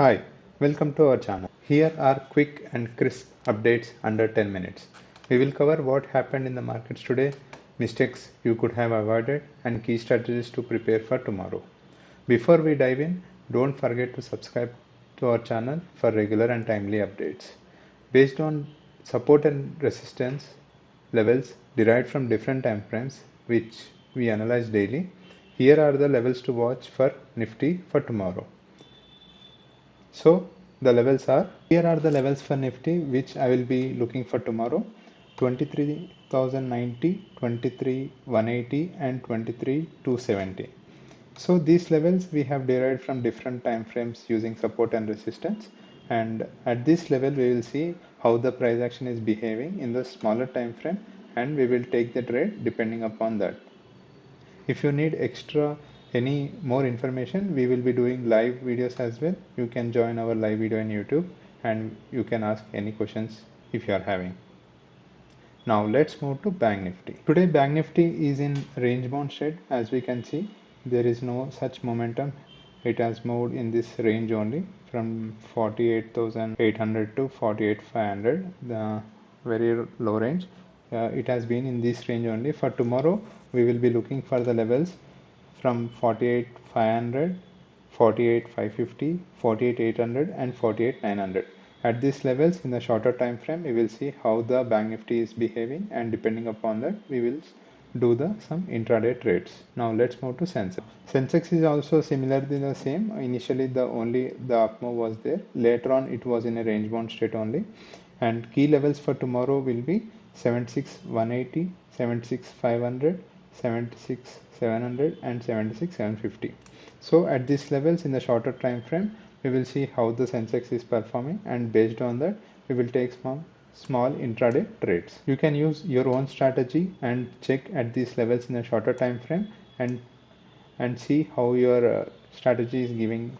Hi, welcome to our channel. Here are quick and crisp updates under 10 minutes. We will cover what happened in the markets today, mistakes you could have avoided, and key strategies to prepare for tomorrow. Before we dive in, don't forget to subscribe to our channel for regular and timely updates. Based on support and resistance levels derived from different time frames, which we analyze daily, here are the levels to watch for Nifty for tomorrow. So the levels are, here are the levels for Nifty which I will be looking for tomorrow: 23,090, 23,180 and 23,270. So these levels we have derived from different time frames using support and resistance, and at this level we will see how the price action is behaving in the smaller time frame, and we will take the trade depending upon that. If you need extra any more information, we will be doing live videos as well. You can join our live video in YouTube and you can ask any questions if you are having. Now let's move to Bank Nifty. Today Bank Nifty is in range bound state. As we can see, there is no such momentum. It has moved in this range only from 48,800 to 48,500, the very low range. It has been in this range only. For tomorrow, we will be looking for the levels from 48,500, 48,550, 48,800 and 48,900. At these levels in the shorter time frame, we will see how the Bank Nifty is behaving, and depending upon that we will do some intraday trades. Now let's move to Sensex. Sensex is also similarly the same. Initially the up move was there. Later on it was in a range bound state only. And key levels for tomorrow will be 76,180, 76,500, 76,700 and 76,750. So at these levels in the shorter time frame, we will see how the Sensex is performing, and based on that we will take small intraday trades. You can use your own strategy and check at these levels in a shorter time frame and see how your strategy is giving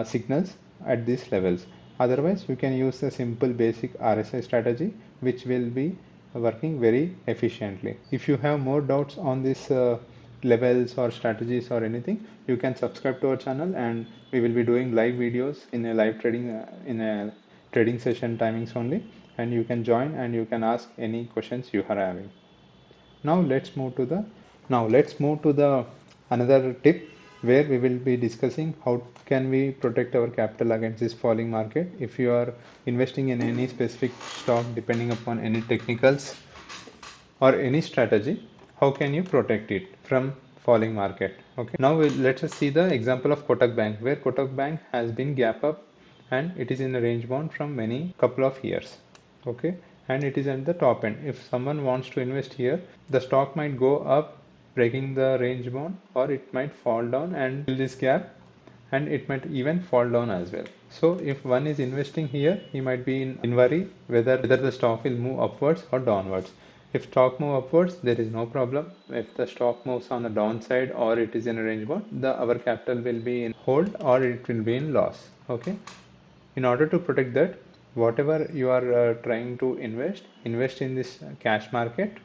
signals at these levels. Otherwise, you can use the simple basic RSI strategy, which will be working very efficiently. If you have more doubts on these levels or strategies or anything, you can subscribe to our channel, and we will be doing live videos in a live trading in a trading session timings only, and you can join and you can ask any questions you are having. Now let's move to the another tip, where we will be discussing how can we protect our capital against this falling market. If you are investing in any specific stock depending upon any technicals or any strategy, how can you protect it from falling market? Okay, now let us see the example of Kotak Bank, where Kotak Bank has been gap up and it is in a range bound from many couple of years. Okay, and it is at the top end. If someone wants to invest here, the stock might go up breaking the range bound, or it might fall down and fill this gap, and it might even fall down as well. So if one is investing here, he might be in worry whether the stock will move upwards or downwards. If stock move upwards, there is no problem. If the stock moves on the downside or it is in a range bound, our capital will be in hold or it will be in loss. Okay, in order to protect that, whatever you are trying to invest in this cash market.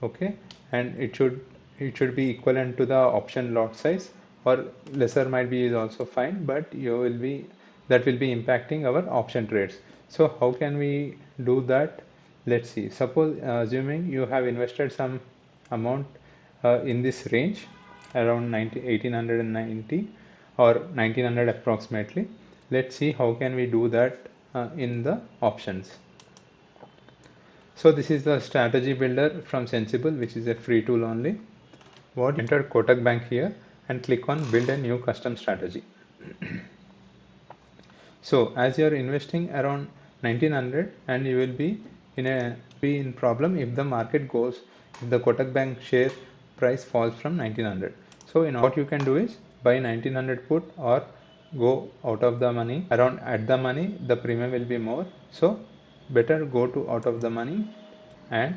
Okay, and it should be equivalent to the option lot size, or lesser might be is also fine, but that will be impacting our option trades. So how can we do that? Let's see. Suppose assuming you have invested some amount in this range around 1890 or 1900 approximately. Let's see how can we do that in the options. So this is the strategy builder from Sensible, which is a free tool only. What, enter Kotak Bank here and click on build a new custom strategy. So as you are investing around 1900, and you will be in problem if the market goes, if the Kotak Bank share price falls from 1900. So what you can do is buy 1900 put, or go out of the money. Around at the money, the premium will be more. So better go to out of the money and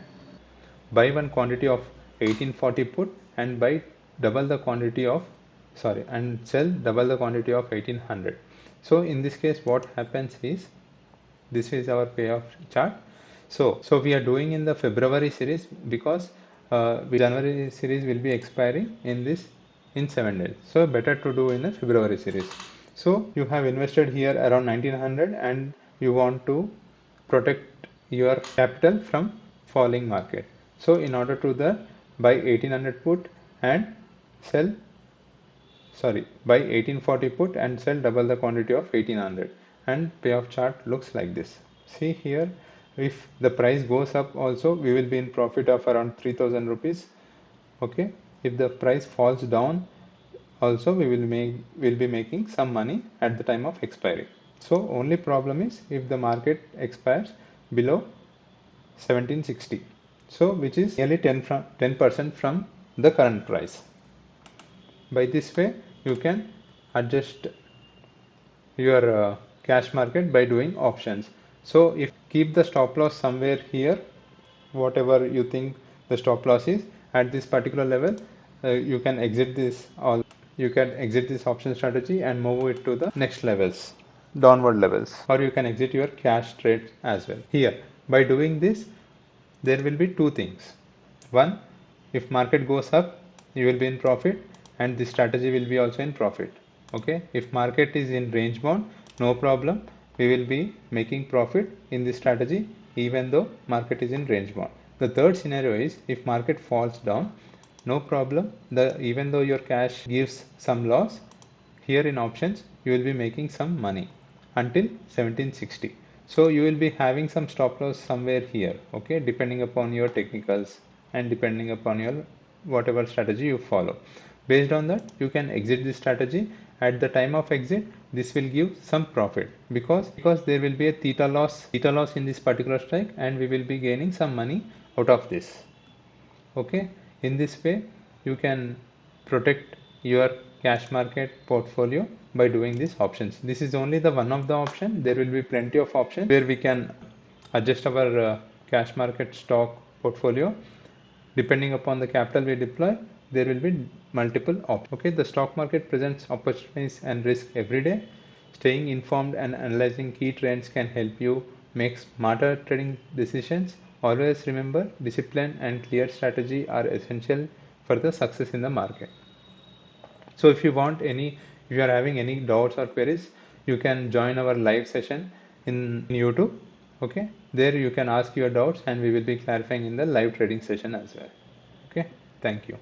buy one quantity of 1840 put, and buy double the quantity of and sell double the quantity of 1800. So in this case what happens is, this is our payoff chart. So we are doing in the February series, because January series will be expiring in 7 days, so better to do in the February series. So you have invested here around 1900 and you want to protect your capital from falling market. So in order to that, buy 1800 put and sell, sorry, buy 1840 put and sell double the quantity of 1800, and payoff chart looks like this. See here, if the price goes up also, we will be in profit of around 3000 rupees. Okay, if the price falls down also, will be making some money at the time of expiry. So only problem is if the market expires below 1760, so which is nearly 10% from the current price. By this way you can adjust your cash market by doing options. So if keep the stop loss somewhere here, whatever you think the stop loss is at this particular level, you can exit this, all you can exit this option strategy and move it to the next levels, downward levels, or you can exit your cash trade as well. Here by doing this there will be two things. One, if market goes up, you will be in profit and the strategy will be also in profit. Okay, if market is in range bound, no problem, we will be making profit in this strategy even though market is in range bound. The third scenario is if market falls down, no problem, the even though your cash gives some loss, here in options you will be making some money until 1760. So you will be having some stop loss somewhere here, okay, depending upon your technicals and depending upon your whatever strategy you follow. Based on that, you can exit this strategy. At the time of exit, this will give some profit because there will be a theta loss in this particular strike, and we will be gaining some money out of this. Okay, in this way you can protect your cash market portfolio by doing these options. This is only the one of the option. There will be plenty of options where we can adjust our cash market stock portfolio depending upon the capital we deploy. There will be multiple options. Okay, the stock market presents opportunities and risk every day. Staying informed and analyzing key trends can help you make smarter trading decisions. Always remember, discipline and clear strategy are essential for the success in the market. So if you are having any doubts or queries, you can join our live session in YouTube. Okay, there you can ask your doubts and we will be clarifying in the live trading session as well. Okay, thank you.